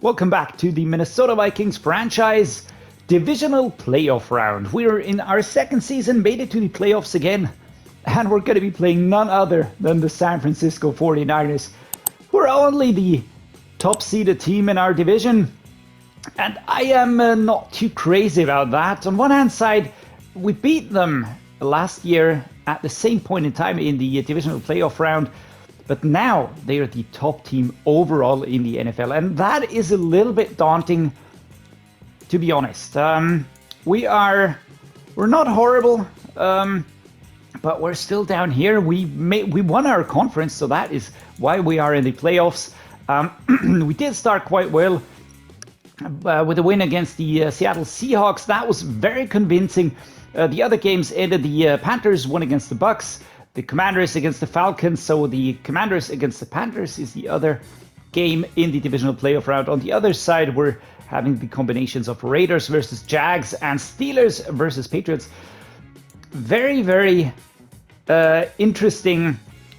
Welcome back to the Minnesota Vikings Franchise Divisional Playoff Round. We're in our second season, made it to the playoffs again, and we're going to be playing none other than the San Francisco 49ers, who are only the top-seeded team in our division. And I am not too crazy about that. On one hand side, we beat them last year at the same point in time in the divisional playoff round. But now they are the top team overall in the NFL. And that is a little bit daunting, to be honest. We're not horrible, but we're still down here. We won our conference, so that is why we are in the playoffs. We did start quite well with a win against the Seattle Seahawks. That was very convincing. The other games ended. The Panthers won against the Bucks. The Commanders against the Falcons, so the Commanders against the Panthers is the other game in the divisional playoff round. On the other side, we're having the combinations of Raiders versus Jags and Steelers versus Patriots. Very, very interesting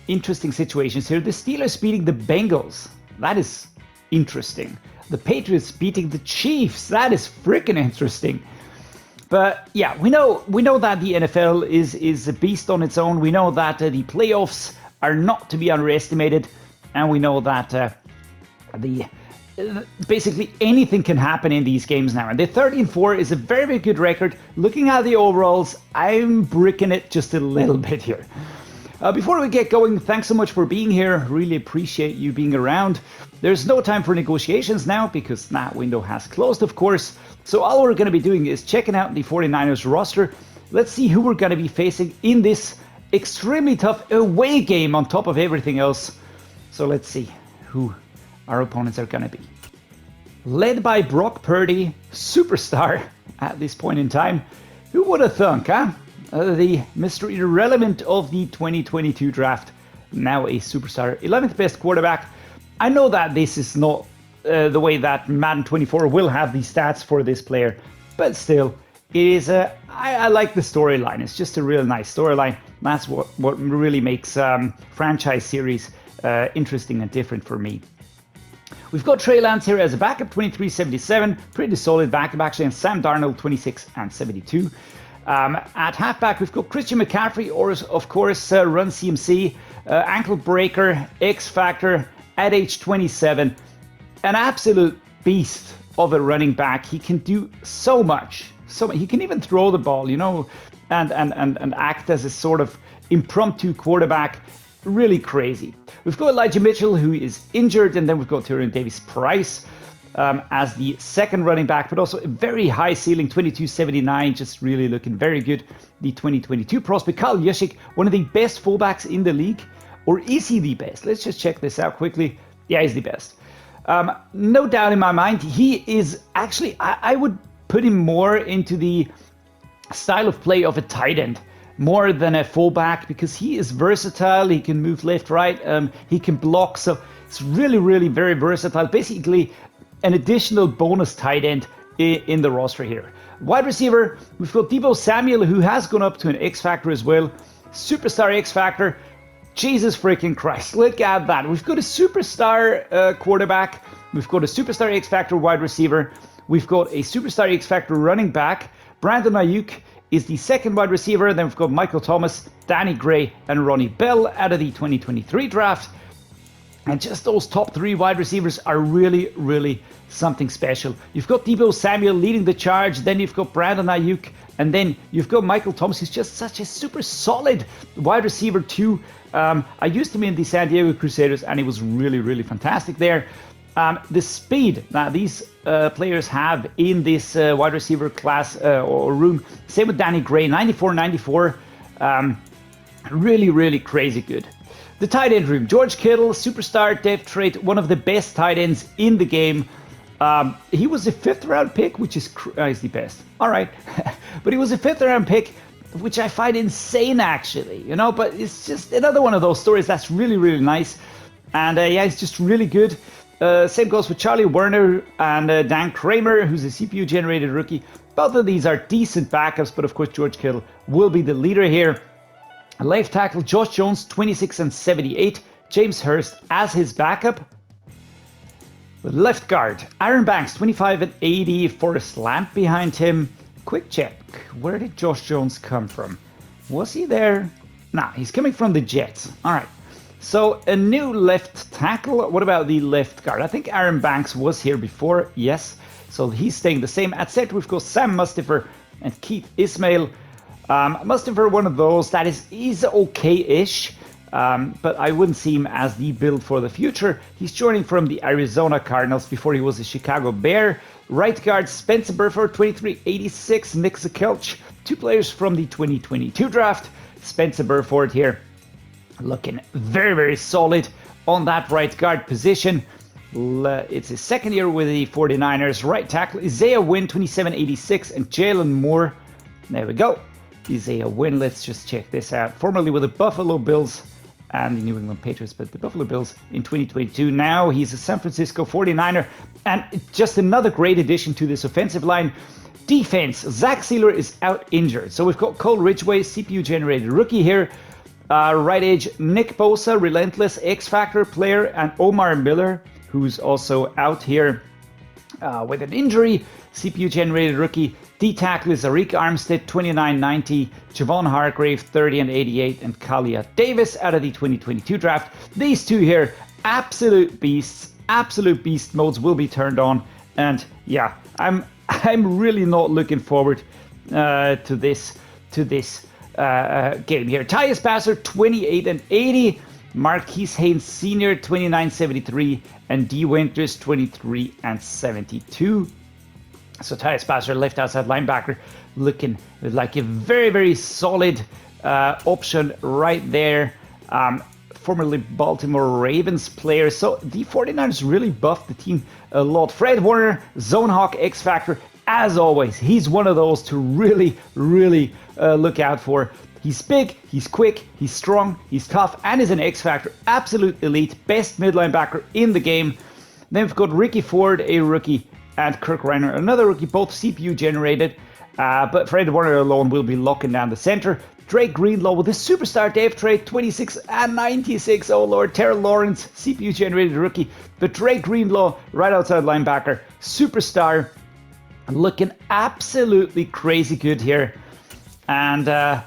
situations here. The Steelers beating the Bengals. That is interesting. The Patriots beating the Chiefs. That is freaking interesting. But yeah, we know that the NFL is a beast on its own. We know that the playoffs are not to be underestimated, and we know that basically anything can happen in these games now. And the 13-4 is a very, very good record. Looking at the overalls, I'm bricking it just a little bit here. Before we get going, thanks so much for being here. Really appreciate you being around. There's no time for negotiations now because that window has closed, of course. So all we're going to be doing is checking out the 49ers roster. Let's see who we're going to be facing in this extremely tough away game on top of everything else. So let's see who our opponents are going to be. Led by Brock Purdy, superstar at this point in time. Who would have thunk, huh? The Mr. Irrelevant of the 2022 draft. Now a superstar. 11th best quarterback. I know that this is not the way that Madden 24 will have the stats for this player, but still, it is I like the storyline. It's just a real nice storyline. That's what really makes franchise series interesting and different for me. We've got Trey Lance here as a backup, 23-77, pretty solid backup actually, and Sam Darnold, 26 and 72. At halfback, we've got Christian McCaffrey, or of course, Run CMC, ankle breaker, X Factor at age 27. An absolute beast of a running back. He can do so much. He can even throw the ball, you know, and act as a sort of impromptu quarterback. Really crazy. We've got Elijah Mitchell, who is injured, and then we've got Tyrion Davis-Price as the second running back, but also a very high ceiling, 22-79, just really looking very good. The 2022 prospect, Kyle Juszczyk, one of the best fullbacks in the league. Or is he the best? Let's just check this out quickly. Yeah, he's the best. No doubt in my mind, he is actually, I would put him more into the style of play of a tight end, more than a fullback, because he is versatile. He can move left, right. He can block. So it's really, really very versatile. Basically, an additional bonus tight end in the roster here. Wide receiver, we've got Deebo Samuel, who has gone up to an X Factor as well. Superstar X Factor. Jesus freaking Christ, look at that. We've got a superstar quarterback. We've got a superstar X Factor wide receiver. We've got a superstar X Factor running back. Brandon Ayuk is the second wide receiver. Then we've got Michael Thomas, Danny Gray, and Ronnie Bell out of the 2023 draft. And just those top three wide receivers are really, really something special. You've got Deebo Samuel leading the charge. Then you've got Brandon Ayuk. And then you've got Michael Thomas, who's just such a super solid wide receiver too. I used him in the San Diego Crusaders, and he was really, really fantastic there. The speed that these players have in this wide receiver class or room. Same with Danny Gray, 94-94. Really, really crazy good. The tight end room, George Kittle, superstar depth trait, one of the best tight ends in the game. He was a 5th round pick, which is the best. All right. But he was a 5th round pick, which I find insane actually, you know, but it's just another one of those stories that's really, really nice. And yeah, it's just really good. Same goes with Charlie Werner and Dan Kramer, who's a CPU generated rookie. Both of these are decent backups, but of course George Kittle will be the leader here. Left tackle Josh Jones, 26 and 78. James Hurst as his backup. With left guard, Aaron Banks, 25 and 80, Forrest Lamp behind him. Quick check, where did Josh Jones come from? Was he there? Nah, he's coming from the Jets. All right, so a new left tackle. What about the left guard? I think Aaron Banks was here before, yes. So he's staying the same. At center, we've got Sam Mustipher and Keith Ismail. Mustipher, one of those that is okay-ish. But I wouldn't see him as the build for the future. He's joining from the Arizona Cardinals before he was a Chicago Bear. Right guard Spencer Burford, 2386, Nick Zakelch, 2 players from the 2022 draft. Spencer Burford here looking very, very solid on that right guard position. It's his second year with the 49ers. Right tackle Isaiah Wynn, 2786, and Jalen Moore. There we go. Isaiah Wynn, let's just check this out. Formerly with the Buffalo Bills and the New England Patriots, but the Buffalo Bills in 2022. Now he's a San Francisco 49er, and just another great addition to this offensive line. Defense, Zach Sealer is out injured. So we've got Cole Ridgway, CPU-generated rookie here. Right edge, Nick Bosa, relentless X-Factor player, and Omar Miller, who's also out here with an injury. CPU-generated rookie. D-tackle is Arik Armstead, 2990, Javon Hargrave, 30 and 88, and Kalia Davis out of the 2022 draft. These two here, absolute beasts, absolute beast modes will be turned on, and yeah, I'm really not looking forward to this game here. Tyus Passer, 28 and 80, Marquise Haynes Sr., 2973, and D. Winters, 23 and 72. So Tyus Passer, left outside linebacker, looking like a very, very solid option right there. Formerly Baltimore Ravens player. So the 49ers really buffed the team a lot. Fred Warner, Zone Hawk X-Factor, as always. He's one of those to really, really look out for. He's big, he's quick, he's strong, he's tough, and is an X-Factor. Absolute elite, best mid linebacker in the game. Then we've got Ricky Ford, a rookie, and Kirk Reiner, another rookie, both CPU generated, but Fred Warner alone will be locking down the center. Drake Greenlaw with a superstar depth trade, 26 and 96. Oh lord, Terrell Lawrence, CPU generated rookie, but Drake Greenlaw, right outside linebacker, superstar, looking absolutely crazy good here, and a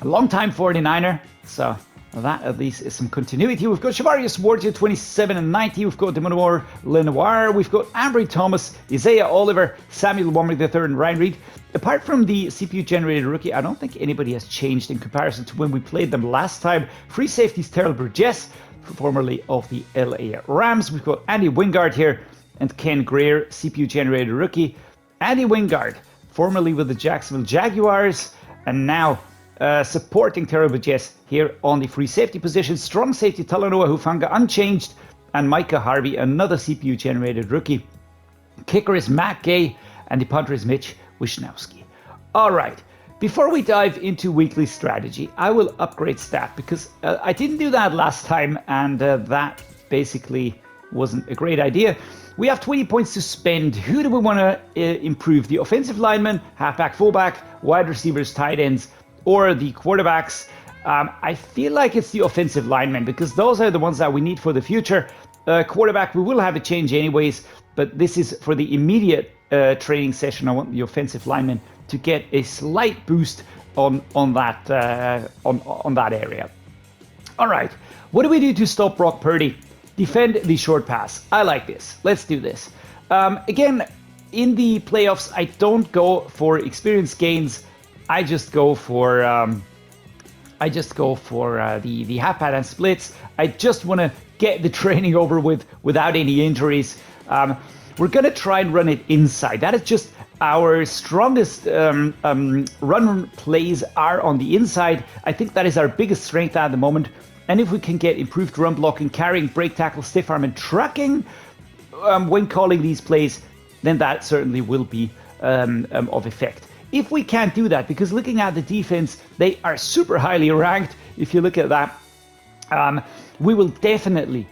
long-time 49er, so that at least is some continuity. We've got Shavarius Ward here, 27 and 90. We've got Demonor Lenoir. We've got Ambry Thomas, Isaiah Oliver, Samuel Womack III, and Ryan Reed. Apart from the CPU-generated rookie, I don't think anybody has changed in comparison to when we played them last time. Free safeties, Terrell Burgess, formerly of the LA Rams. We've got Andy Wingard here and Ken Greer, CPU-generated rookie. Andy Wingard, formerly with the Jacksonville Jaguars, and now supporting Terrell Burgess here on the free safety position. Strong safety Talanoa Hufanga unchanged, and Micah Harvey, another CPU generated rookie. Kicker is Matt Gay, and the punter is Mitch Wisnowski. All right, before we dive into weekly strategy, I will upgrade stat because I didn't do that last time, and that basically wasn't a great idea. We have 20 points to spend. Who do we want to improve? The offensive lineman, halfback, fullback, wide receivers, tight ends, or the quarterbacks? I feel like it's the offensive linemen because those are the ones that we need for the future. Quarterback, we will have a change anyways, but this is for the immediate training session. I want the offensive linemen to get a slight boost on that area. All right, what do we do to stop Brock Purdy? Defend the short pass. I like this. Let's do this. Again, in the playoffs, I don't go for experience gains. I just go for the half pad and splits. I just want to get the training over with without any injuries. We're gonna try and run it inside. That is just our strongest run plays are on the inside. I think that is our biggest strength at the moment. And if we can get improved run blocking, carrying, break tackle, stiff arm, and trucking when calling these plays, then that certainly will be of effect. If we can't do that, because looking at the defense, they are super highly ranked. If you look at that, we will definitely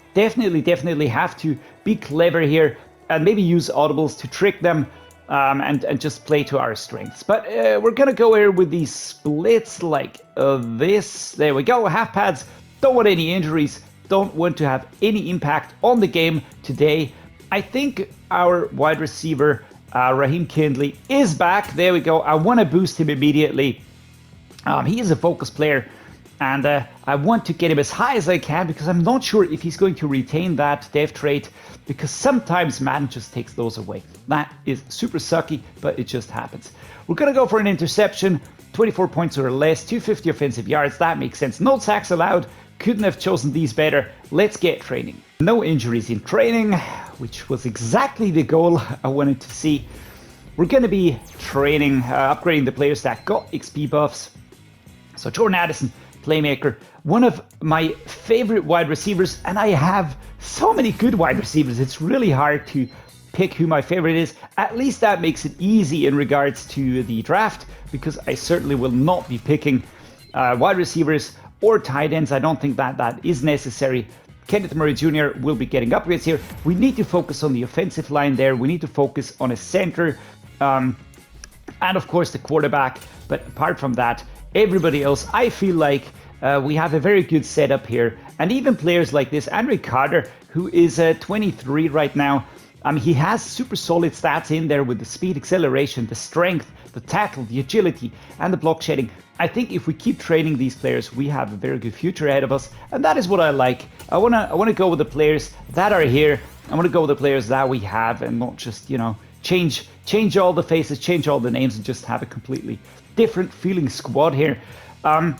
have to be clever here and maybe use audibles to trick them and just play to our strengths. But we're going to go here with these splits like this. There we go. Half pads. Don't want any injuries. Don't want to have any impact on the game today. I think our wide receiver, Raheem Kindley, is back. There we go. I want to boost him immediately. He is a focus player, and I want to get him as high as I can because I'm not sure if he's going to retain that dev trait, because sometimes Madden just takes those away. That is super sucky, but it just happens. We're going to go for an interception, 24 points or less, 250 offensive yards. That makes sense. No sacks allowed. Couldn't have chosen these better. Let's get training. No injuries in training, which was exactly the goal I wanted to see. We're going to be training, upgrading the players that got XP buffs. So Jordan Addison, playmaker, one of my favorite wide receivers, and I have so many good wide receivers. It's really hard to pick who my favorite is. At least that makes it easy in regards to the draft, because I certainly will not be picking wide receivers or tight ends. I don't think that is necessary. Kenneth Murray Jr. will be getting upgrades here. We need to focus on the offensive line there. We need to focus on a center, and of course the quarterback. But apart from that, everybody else, I feel like we have a very good setup here. And even players like this, Andre Carter, who is 23 right now, he has super solid stats in there with the speed, acceleration, the strength, the tackle, the agility, and the block shedding. I think if we keep training these players, we have a very good future ahead of us, and that is what I like. I wanna go with the players that are here. I wanna go with the players that we have, and not just, you know, change all the faces, change all the names, and just have a completely different feeling squad here. A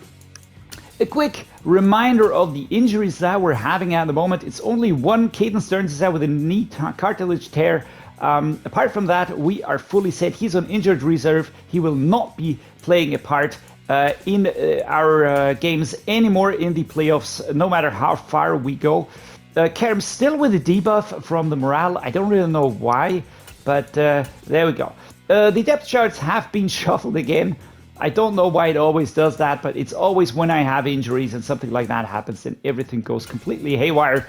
quick reminder of the injuries that we're having at the moment. It's only one. Caden Stearns is out with a knee cartilage tear. Apart from that, we are fully set. He's on injured reserve. He will not be playing a part in our games anymore in the playoffs, no matter how far we go. Kerm's still with a debuff from the morale. I don't really know why, but there we go. The depth charts have been shuffled again. I don't know why it always does that, but it's always when I have injuries and something like that happens, then everything goes completely haywire.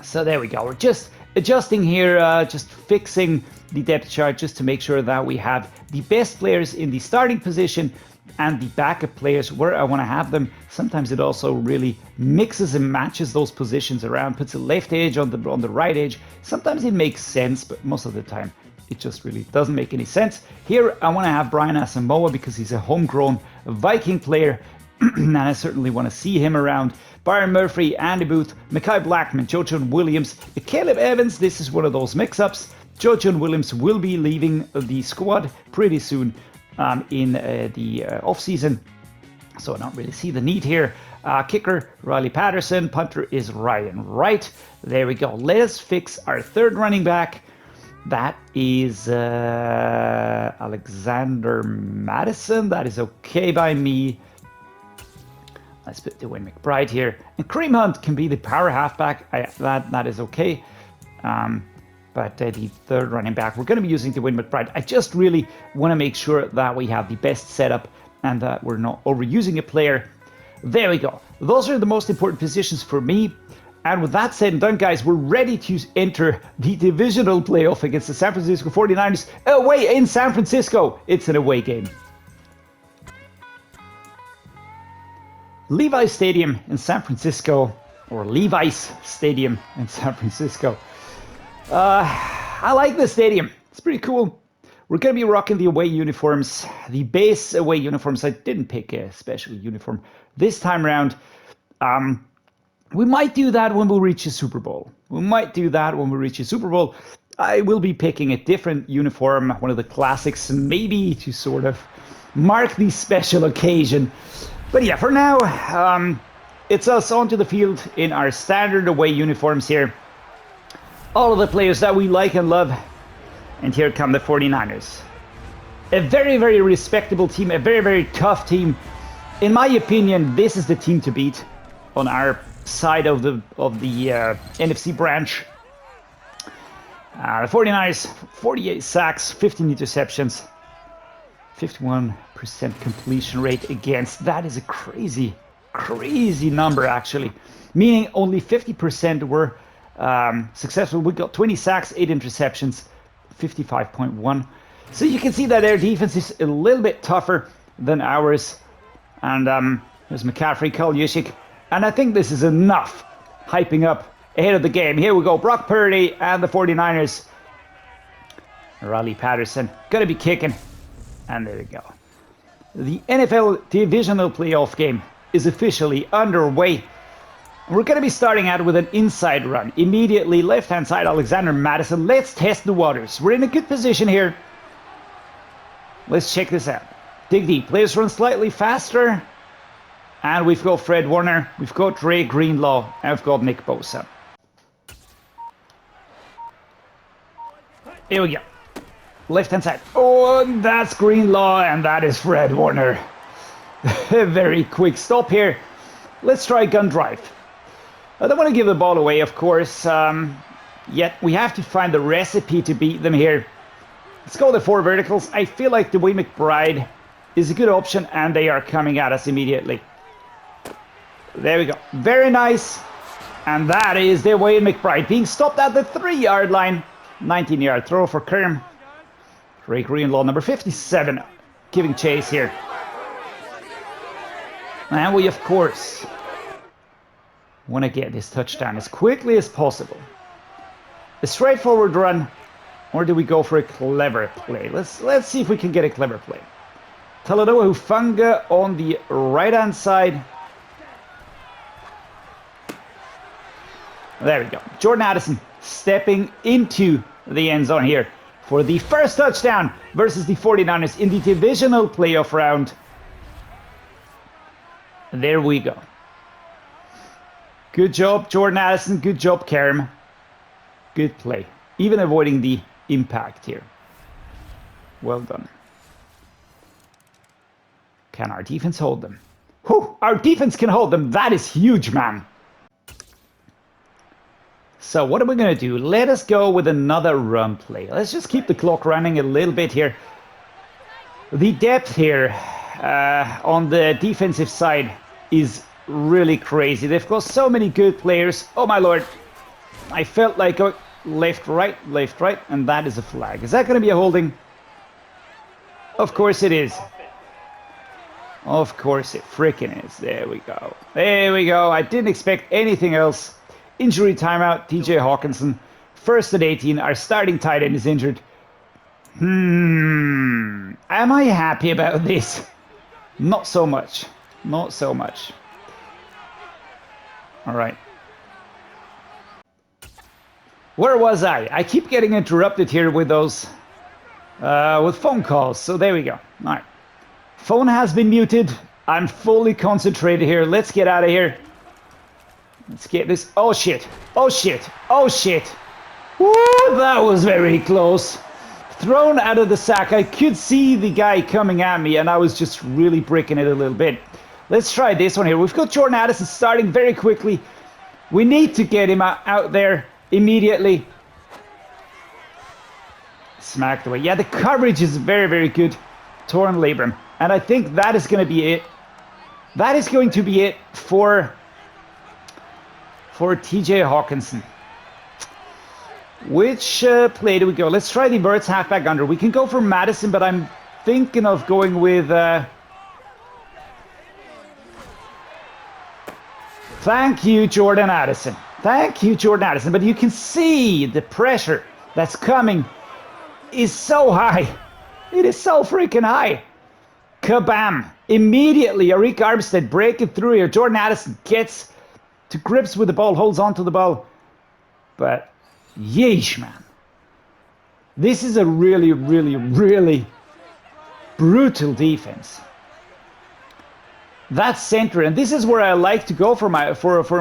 So there we go. We're just adjusting here, just fixing the depth chart just to make sure that we have the best players in the starting position and the backup players where I want to have them. Sometimes it also really mixes and matches those positions around, puts a left edge on the right edge. Sometimes it makes sense, but most of the time it just really doesn't make any sense. Here I want to have Brian Asamoah because he's a homegrown Viking player, and I certainly want to see him around. Byron Murphy, Andy Booth, Mekhi Blackmon, Jojon Williams, Caleb Evans. This is one of those mix-ups. Jojon Williams will be leaving the squad pretty soon in the off-season, so I don't really see the need here. Kicker, Riley Patterson. Punter is Ryan Wright. There we go. Let's fix our third running back. That is Alexander Madison. That is okay by me. Let's put DeWayne McBride here. And Kareem Hunt can be the power halfback. That is okay. But the third running back, we're going to be using DeWayne McBride. I just really want to make sure that we have the best setup and that we're not overusing a player. There we go. Those are the most important positions for me. And with that said and done, guys, we're ready to enter the divisional playoff against the San Francisco 49ers away in San Francisco. It's an away game. Levi's Stadium in San Francisco, or Levi's Stadium in San Francisco. I like this stadium. It's pretty cool. We're going to be rocking the away uniforms, the base away uniforms. I didn't pick a special uniform this time around. We might do that when we reach a Super Bowl. I will be picking a different uniform, one of the classics, maybe to sort of mark the special occasion. But yeah, for now, it's us onto the field in our standard away uniforms here. All of the players that we like and love. And here come the 49ers. A very, very respectable team, a very, very tough team. In my opinion, this is the team to beat on our side of the NFC branch. The 49ers, 48 sacks, 15 interceptions, 51% completion rate against. That is a crazy, crazy number actually. Meaning only 50% were successful. We got 20 sacks, 8 interceptions, 55.1. So you can see that their defense is a little bit tougher than ours. And there's McCaffrey, Kyle Juszczyk. And I think this is enough hyping up ahead of the game. Here we go. Brock Purdy and the 49ers. Raleigh Patterson gonna be kicking. And there we go. The NFL Divisional Playoff game is officially underway. We're going to be starting out with an inside run. Immediately, left-hand side, Alexander Madison. Let's test the waters. We're in a good position here. Let's check this out. Dig deep. Players run slightly faster. And we've got Fred Warner. We've got Dre Greenlaw. And we've got Nick Bosa. Here we go. Left-hand side. Oh, that's Greenlaw. And that is Fred Warner. Very quick stop here. Let's try gun drive. I don't want to give the ball away, of course, yet we have to find the recipe to beat them here. Let's go with the 4 verticals. I feel like DeWayne McBride is a good option, and they are coming at us immediately. There we go. Very nice. And that is DeWayne McBride being stopped at the 3-yard line. 19-yard throw for Kerm. Ray Greenlaw, number 57, giving chase here. And we, of course, want to get this touchdown as quickly as possible. A straightforward run, or do we go for a clever play? Let's see if we can get a clever play. Talanoa Hufanga on the right-hand side. There we go. Jordan Addison stepping into the end zone here for the first touchdown versus the 49ers in the divisional playoff round. There we go. Good job, Jordan Addison. Good job, Kerm. Good play. Even avoiding the impact here. Well done. Can our defense hold them? Whew, our defense can hold them. That is huge, man. So what are we going to do? Let us go with another run play. Let's just keep the clock running a little bit here. The depth here on the defensive side is really crazy. They've got so many good players. Oh my lord. I felt like going left, right, and that is a flag. Is that going to be a holding? Of course it is. Of course it freaking is. There we go. There we go. I didn't expect anything else. Injury timeout, TJ Hawkinson. First and 18. Our starting tight end is injured. Am I happy about this? Not so much. Not so much. All right. Where was I? I keep getting interrupted here with those with phone calls. So there we go. All right. Phone has been muted. I'm fully concentrated here. Let's get out of here. Let's get this. Oh shit. Oh shit. Oh shit. Woo, that was very close. Thrown out of the sack. I could see the guy coming at me and I was just really breaking it a little bit. Let's try this one here. We've got Jordan Addison starting very quickly. We need to get him out there immediately. Smacked away. Yeah, the coverage is very, very good. Torn labrum. And I think that is going to be it. That is going to be it for TJ Hawkinson. Which play do we go? Let's try the Birds halfback under. We can go for Madison, but I'm thinking of going with... Thank you, Jordan Addison. Thank you, Jordan Addison. But you can see the pressure that's coming is so high. It is so freaking high. Kabam. Immediately, Arik Armstead breaking through here. Jordan Addison gets to grips with the ball, holds on to the ball. But, yeesh, man. This is a really, really, really brutal defense. That's center, and this is where I like to go for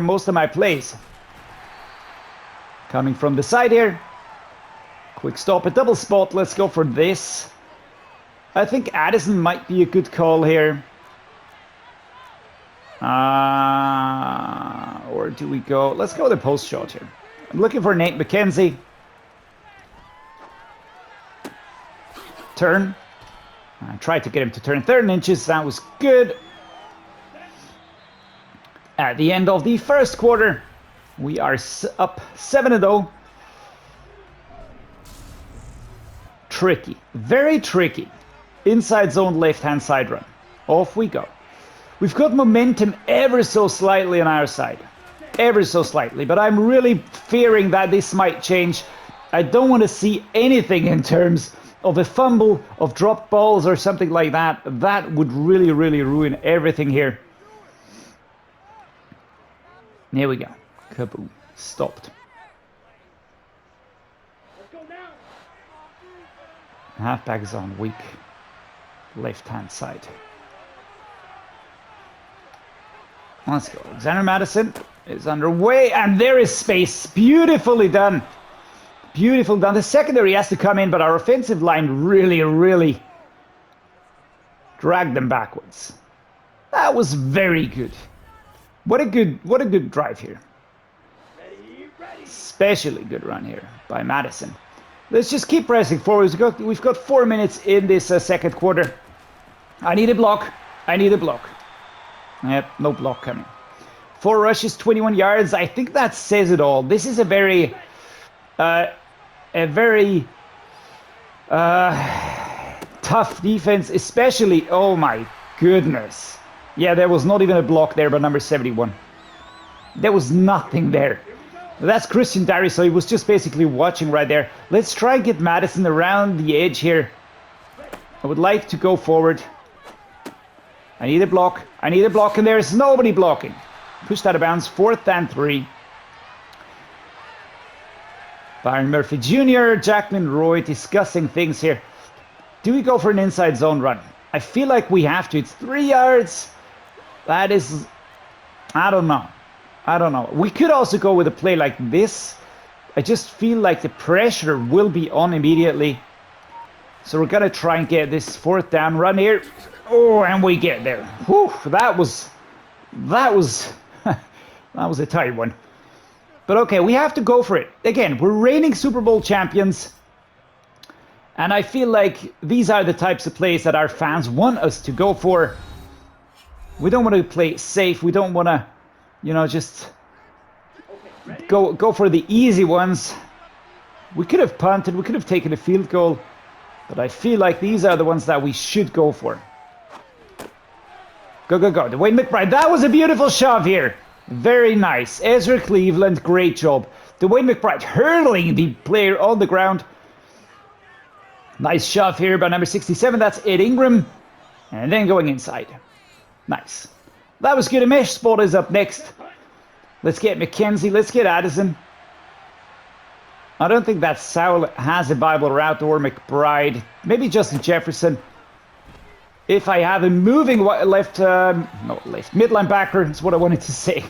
most of my plays. Coming from the side here. Quick stop, a double spot. Let's go for this. I think Addison might be a good call here. Or do we go? Let's go with a post shot here. I'm looking for Nate McKenzie. Turn. I tried to get him to turn 3rd inches. That was good. At the end of the first quarter, we are up 7-0. Tricky. Very tricky. Inside zone, left-hand side run. Off we go. We've got momentum ever so slightly on our side. ever so slightly, but I'm really fearing that this might change. I don't want to see anything in terms of a fumble, of dropped balls or something like that. That would really, really ruin everything here. Here we go. Kaboom. Stopped. Halfback is on weak left-hand side. Let's go. Alexander Madison is underway, and there is space. Beautifully done. Beautiful done. The secondary has to come in, but our offensive line really, really dragged them backwards. That was very good. What a good drive here. Especially good run here by Madison. Let's just keep pressing forward. We've got 4 minutes in this second quarter. I need a block. I need a block. Yep, no block coming. 4 rushes, 21 yards. I think that says it all. This is a very tough defense, especially. Oh my goodness. Yeah, there was not even a block there by number 71. There was nothing there. That's Christian Darius, so he was just basically watching right there. Let's try and get Madison around the edge here. I would like to go forward. I need a block. I need a block, and there's nobody blocking. Pushed out of bounds. 4th and 3. Byron Murphy Jr., Jaquelin Roy discussing things here. Do we go for an inside zone run? I feel like we have to. It's 3 yards. That is... I don't know. I don't know. We could also go with a play like this. I just feel like the pressure will be on immediately. So we're going to try and get this 4th down run here. Oh, and we get there. Whew, that was a tight one. But okay, we have to go for it. Again, we're reigning Super Bowl champions. And I feel like these are the types of plays that our fans want us to go for. We don't want to play safe. We don't want to, you know, just go for the easy ones. We could have punted. We could have taken a field goal. But I feel like these are the ones that we should go for. Go, go, go. DeWayne McBride. That was a beautiful shove here. Very nice. Ezra Cleveland, great job. DeWayne McBride hurling the player on the ground. Nice shove here by number 67. That's Ed Ingram. And then going inside. Nice. That was good. A mesh spot is up next. Let's get McKenzie. Let's get Addison. I don't think that Sowell has a Bible route or McBride. Maybe Justin Jefferson. If I have him moving left, midline backer is what I wanted to say.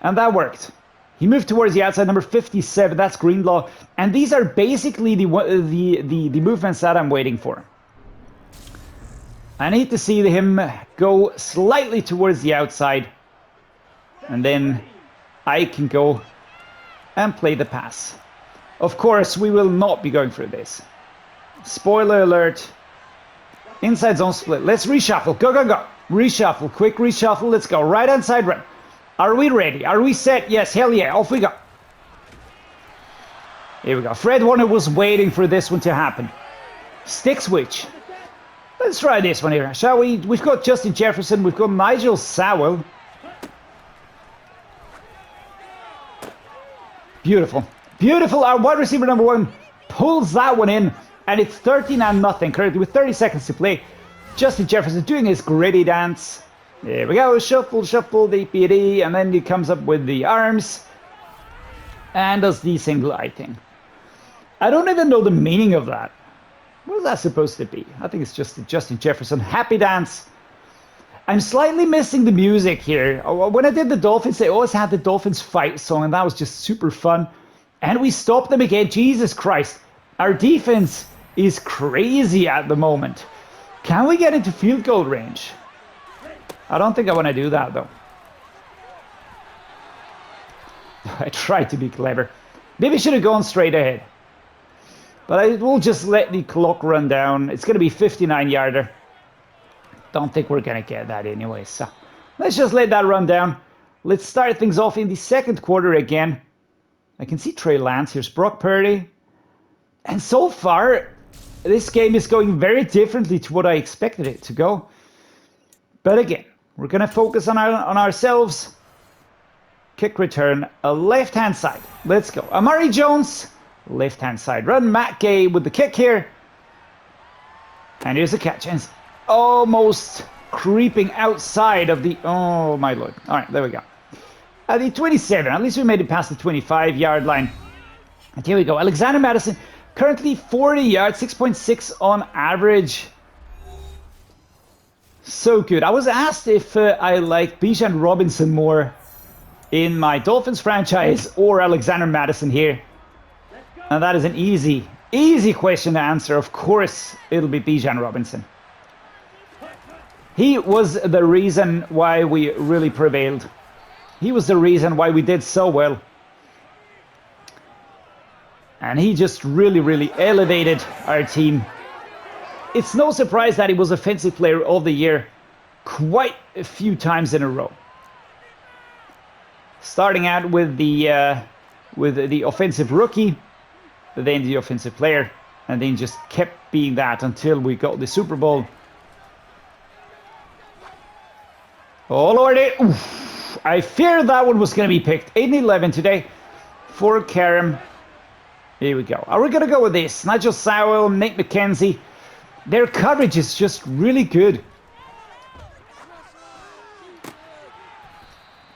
And that worked. He moved towards the outside, number 57. That's Greenlaw. And these are basically the movements that I'm waiting for. I need to see him go slightly towards the outside. And then I can go and play the pass. Of course, we will not be going through this. Spoiler alert. Inside zone split. Let's reshuffle. Go, go, go. Reshuffle. Quick reshuffle. Let's go. Right hand side run. Are we ready? Are we set? Yes. Hell yeah. Off we go. Here we go. Fred Warner was waiting for this one to happen. Stick switch. Let's try this one here, shall we? We've got Justin Jefferson. We've got Nigel Sowell. Beautiful. Beautiful. Our wide receiver number 1 pulls that one in. And it's 13-0 currently with 30 seconds to play. Justin Jefferson doing his gritty dance. There we go. Shuffle, shuffle, DPD. And then he comes up with the arms. And does the single eye thing. I don't even know the meaning of that. What is that supposed to be? I think it's just the Justin Jefferson happy dance. I'm slightly missing the music here. When I did the Dolphins, they always had the Dolphins fight song. And that was just super fun. And we stopped them again. Jesus Christ. Our defense is crazy at the moment. Can we get into field goal range? I don't think I want to do that, though. I tried to be clever. Maybe I should have gone straight ahead. But I will just let the clock run down. It's going to be 59-yarder. Don't think we're going to get that anyway. So let's just let that run down. Let's start things off in the second quarter again. I can see Trey Lance. Here's Brock Purdy. And so far, this game is going very differently to what I expected it to go. But again, we're going to focus on ourselves. Kick return, a left-hand side. Let's go. Amari Jones, left-hand side. Run Matt Gay with the kick here. And here's the catch. And it's almost creeping outside of the... Oh, my Lord. All right, there we go. At the 27. At least we made it past the 25-yard line. And here we go. Alexander Madison, currently 40 yards, 6.6 on average. So good. I was asked if I liked Bijan Robinson more in my Dolphins franchise or Alexander Madison here. And that is an easy question to answer. Of course, it'll be Bijan Robinson. He was the reason why we really prevailed. He was the reason why we did so well. And he just really elevated our team. It's no surprise that he was Offensive Player of the Year quite a few times in a row. Starting out with the offensive rookie, then the offensive player, and then just kept being that until we got the Super Bowl. Oh lordy! Oof. I feared that one was going to be picked. 8-11 today for Karam. Here we go. Are we going to go with this? Nigel Sowell, Nate McKenzie. Their coverage is just really good.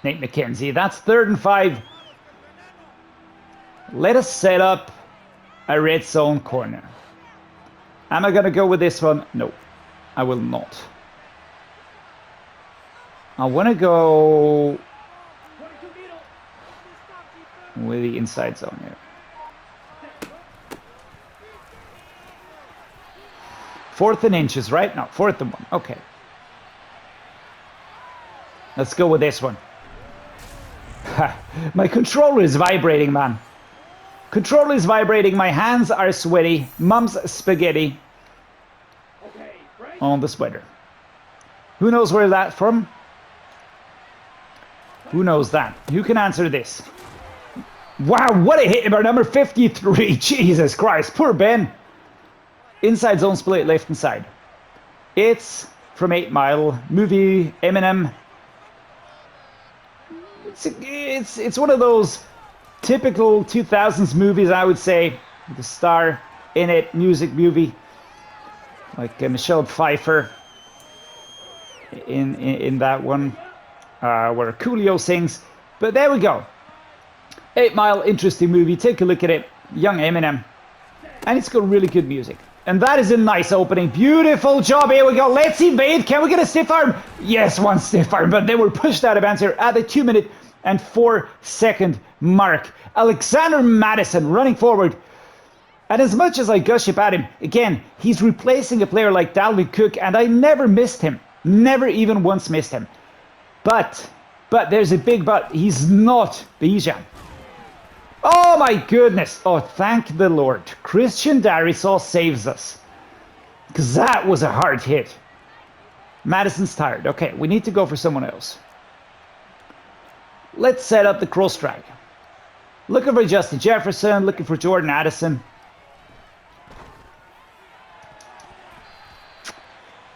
Nate McKenzie, that's 3rd and 5. Let us set up a red zone corner. Am I going to go with this one? No, I will not. I want to go with the inside zone here. 4th and inches, right? No, 4th and 1. Okay. Let's go with this one. My controller is vibrating, man. Controller is vibrating. My hands are sweaty. Mom's spaghetti on the sweater. Who knows where that's from? Who knows that? Who can answer this? Wow, what a hit by number 53. Jesus Christ. Poor Ben. Inside zone split, left and side. It's from 8 Mile. Movie, Eminem. It's one of those typical 2000s movies, I would say. With a star in it, music movie. Like Michelle Pfeiffer in that one. Where Coolio sings. But there we go. 8 Mile, interesting movie. Take a look at it. Young Eminem. And it's got really good music. And that is a nice opening. Beautiful job. Here we go. Let's invade. Can we get a stiff arm? Yes, one stiff arm. But they were pushed out of bounds here at the 2-minute and 4-second mark. Alexander Madison running forward. And as much as I gush about him, again, he's replacing a player like Dalvin Cook. And I never missed him. Never even once missed him. But there's a big but. He's not Bijan. Oh my goodness. Oh, thank the Lord. Christian Darrisaw saves us. Because that was a hard hit. Madison's tired. Okay, we need to go for someone else. Let's set up the cross track. Looking for Justin Jefferson. Looking for Jordan Addison.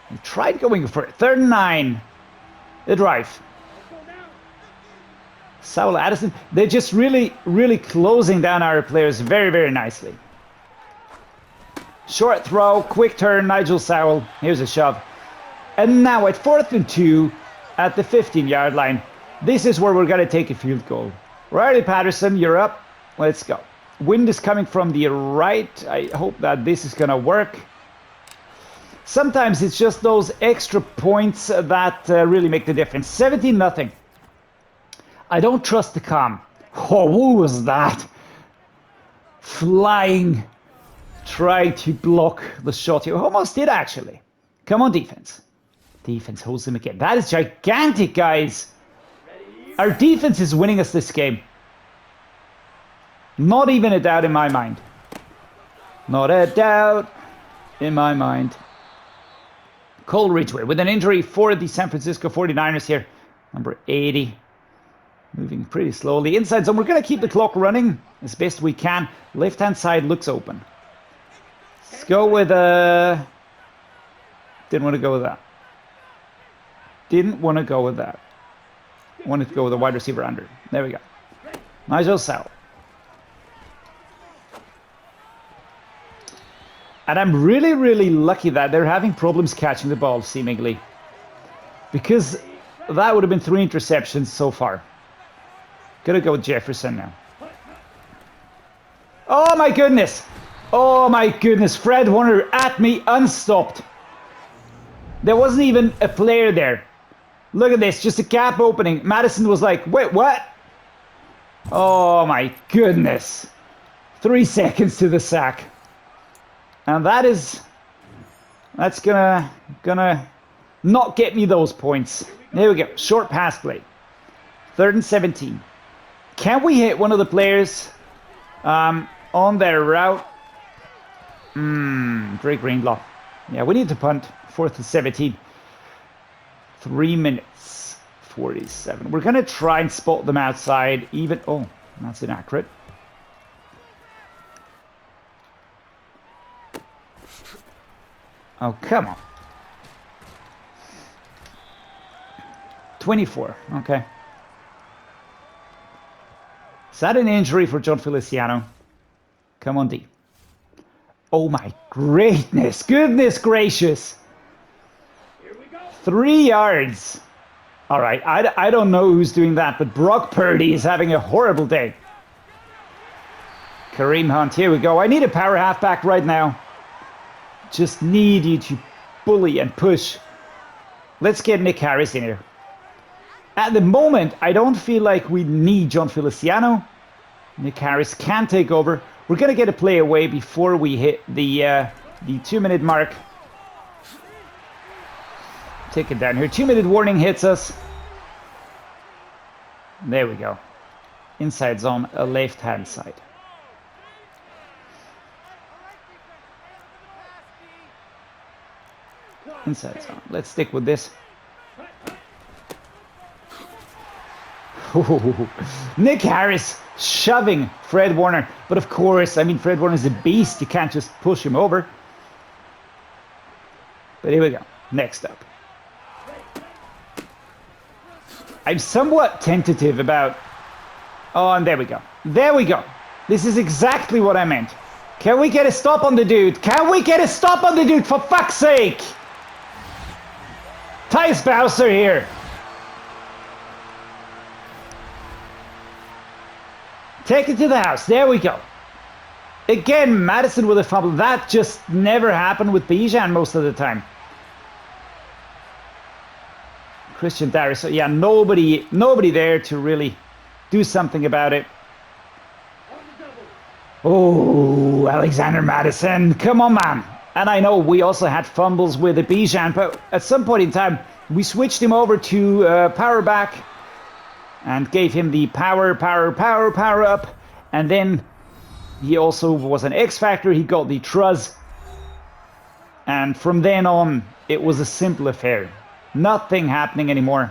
We tried going for it. 3rd and 9. The drive. Sowell, Addison, they're just really closing down our players very nicely. Short throw, quick turn, Nigel Sowell. Here's a shove. And now at 4th and 2 at the 15-yard line. This is where we're going to take a field goal. Riley Patterson, you're up. Let's go. Wind is coming from the right. I hope that this is going to work. Sometimes it's just those extra points that really make the difference. 17-0. I don't trust the calm. Oh, what was that? Flying. Trying to block the shot here. Almost did, actually. Come on, defense. Defense holds him again. That is gigantic, guys. Our defense is winning us this game. Not even a doubt in my mind. Not a doubt in my mind. Cole Ridgeway with an injury for the San Francisco 49ers here. Number 80. Moving pretty slowly. Inside zone. We're going to keep the clock running as best we can. Left-hand side looks open. Let's go with didn't want to go with that. Didn't want to go with that. Wanted to go with a wide receiver under. There we go. Nigel Sell. And I'm really, really lucky that they're having problems catching the ball, seemingly. Because that would have been 3 interceptions so far. Gonna go with Jefferson now. Oh my goodness! Oh my goodness! Fred Warner at me, unstopped. There wasn't even a player there. Look at this, just a gap opening. Madison was like, wait, what? Oh my goodness. 3 seconds to the sack. And that's gonna not get me those points. There we go, short pass play. 3rd and 17. Can we hit one of the players on their route? Drake Greenlaw. Yeah, we need to punt. 4th and 17. 3 minutes 47. We're gonna try and spot them outside. Even that's inaccurate. Oh, come on. 24. Okay. Is that an injury for John Feliciano? Come on, D. Oh my greatness. Goodness gracious. 3 yards. All right. I don't know who's doing that, but Brock Purdy is having a horrible day. Kareem Hunt. Here we go. I need a power halfback right now. Just need you to bully and push. Let's get Nick Harris in here. At the moment, I don't feel like we need John Feliciano. Nick Harris can take over. We're going to get a play away before we hit the 2-minute mark. Take it down here. 2-minute warning hits us. There we go. Inside zone, left-hand side. Inside zone. Let's stick with this. Nick Harris shoving Fred Warner. But of course, I mean, Fred Warner is a beast. You can't just push him over. But here we go. Next up. I'm somewhat tentative about... Oh, and there we go. There we go. This is exactly what I meant. Can we get a stop on the dude? Can we get a stop on the dude, for fuck's sake? Tyus Bowser here. Take it to the house. There we go. Again, Madison with a fumble. That just never happened with Bijan most of the time. Christian Darius. So yeah, nobody there to really do something about it. Oh, Alexander Madison. Come on, man. And I know we also had fumbles with the Bijan, but at some point in time, we switched him over to power back and gave him the power up. And then he also was an X factor. He got the truz. And from then on, it was a simple affair. Nothing happening anymore.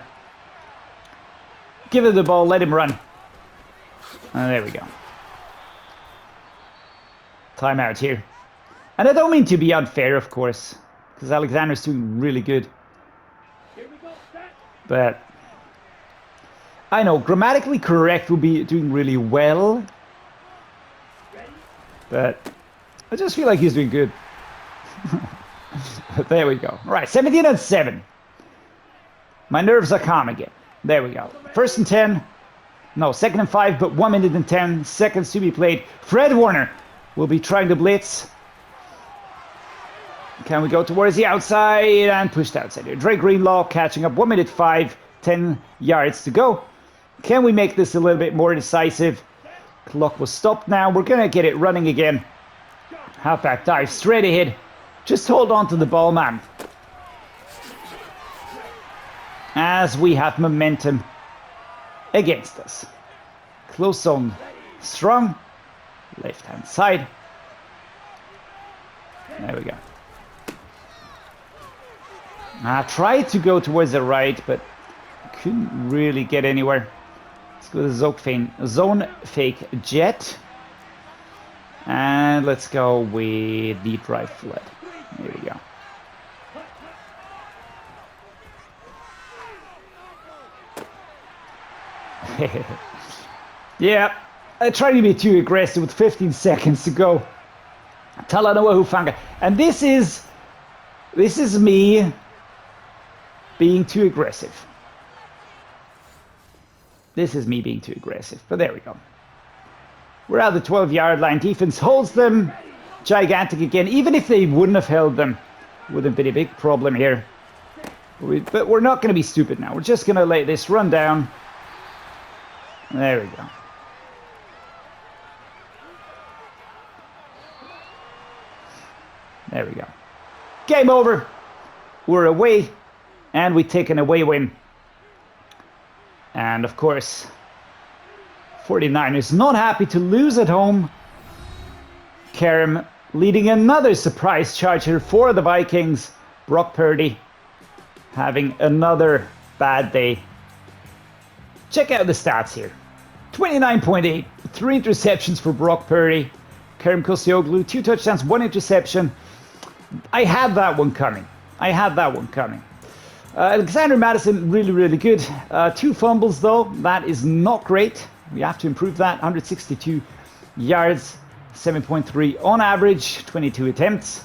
Give him the ball, let him run. And there we go. Timeout here. And I don't mean to be unfair, of course, because Alexander's doing really good. But I know grammatically correct would be doing really well. But I just feel like he's doing good. There we go. All right, 17 and 7. My nerves are calm again. There we go. 1st and 10. No, 2nd and 5, but 1 minute and 10 seconds to be played. Fred Warner will be trying to blitz. Can we go towards the outside and pushed outside here? Drake Greenlaw catching up. 1 minute 5, 10 yards to go. Can we make this a little bit more decisive? Clock was stopped now. We're going to get it running again. Halfback dive straight ahead. Just hold on to the ball, man. As we have momentum against us. Close zone strong. Left hand side. There we go. I tried to go towards the right, but couldn't really get anywhere. Let's go to zone fake jet. And let's go with deep right flood. There we go. Yeah, I tried to be too aggressive with 15 seconds to go. Talanoa Hufanga. And this is me being too aggressive. This is me being too aggressive. But there we go. We're at the 12-yard line. Defense holds them. Gigantic again. Even if they wouldn't have held them, wouldn't have been a big problem here. But we're not going to be stupid now. We're just going to let this run down. There we go. There we go. Game over. We're away. And we take an away win. And of course, 49ers not happy to lose at home. Kerem leading another surprise charge here for the Vikings. Brock Purdy having another bad day. Check out the stats here. 29.8, 3 interceptions for Brock Purdy. Kerem Koscioglu, 2 touchdowns, 1 interception. I had that one coming. Alexander Madison, really, really good. 2 fumbles, though. That is not great. We have to improve that. 162 yards, 7.3 on average, 22 attempts.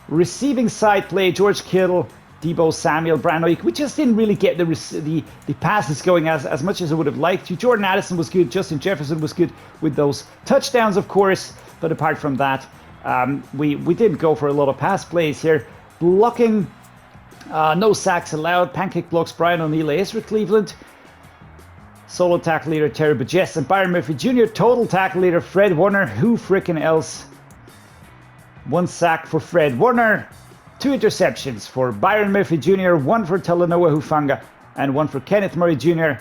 Receiving side play, George Kittle, Deebo Samuel, Brandon Ayuk. We just didn't really get the passes going as much as I would have liked to. Jordan Addison was good. Justin Jefferson was good with those touchdowns, of course. But apart from that, we didn't go for a lot of pass plays here. Blocking, no sacks allowed. Pancake blocks, Brian O'Neill, Ezra Cleveland. Solo tackle leader, Terry Burgess and Byron Murphy Jr. Total tackle leader, Fred Warner. Who frickin' else? 1 sack for Fred Warner. 2 interceptions for Byron Murphy Jr., 1 for Talanoa Hufanga, and 1 for Kenneth Murray Jr.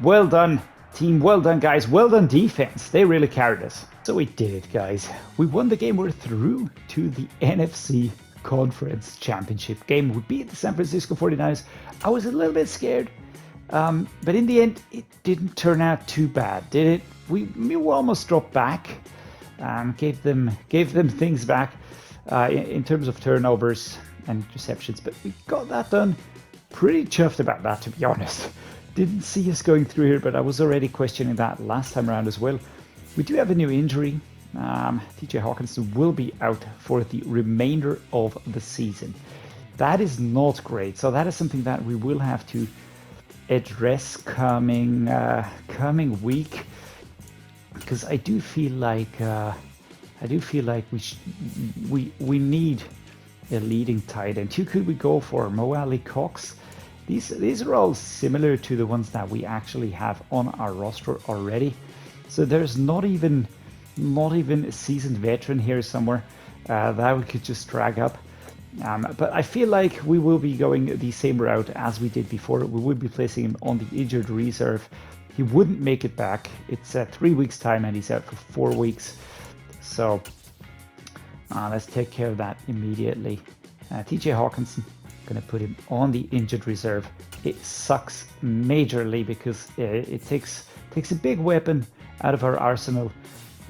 Well done, team. Well done, guys. Well done, defense. They really carried us. So we did it, guys. We won the game. We're through to the NFC Conference Championship game. We beat the San Francisco 49ers. I was a little bit scared, but in the end, it didn't turn out too bad, did it? We almost dropped back, gave them things back. In terms of turnovers and interceptions, but we got that done. Pretty chuffed about that, to be honest. Didn't see us going through here, but I was already questioning that last time around as well. We do have a new injury. TJ Hawkinson will be out for the remainder of the season. That is not great, so that is something that we will have to address coming week, because I do feel like we need a leading tight end. Who could we go for? Mo Ali Cox. These are all similar to the ones that we actually have on our roster already. So there's not even a seasoned veteran here somewhere that we could just drag up. But I feel like we will be going the same route as we did before. We would be placing him on the injured reserve. He wouldn't make it back. It's 3 weeks time and he's out for 4 weeks. So let's take care of that immediately. TJ Hawkinson, going to put him on the injured reserve. It sucks majorly because it takes a big weapon out of our arsenal.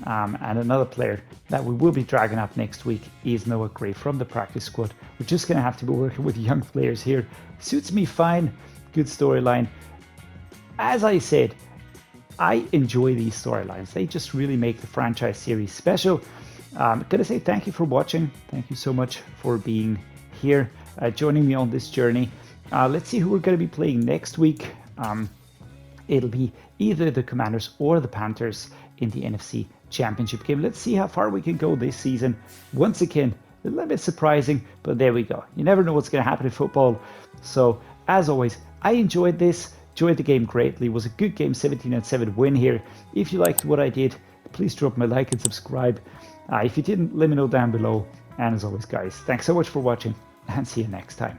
And another player that we will be dragging up next week is Noah Gray from the practice squad. We're just going to have to be working with young players here. Suits me fine. Good storyline. As I said, I enjoy these storylines. They just really make the franchise series special. I'm going to say thank you for watching. Thank you so much for being here, joining me on this journey. Let's see who we're going to be playing next week. It'll be either the Commanders or the Panthers in the NFC Championship game. Let's see how far we can go this season. Once again, a little bit surprising, but there we go. You never know what's going to happen in football. So, as always, I enjoyed this. Enjoyed the game greatly. It was a good game, 17-7 win here. If you liked what I did, please drop me a like and subscribe. If you didn't, let me know down below. And as always, guys, thanks so much for watching and see you next time.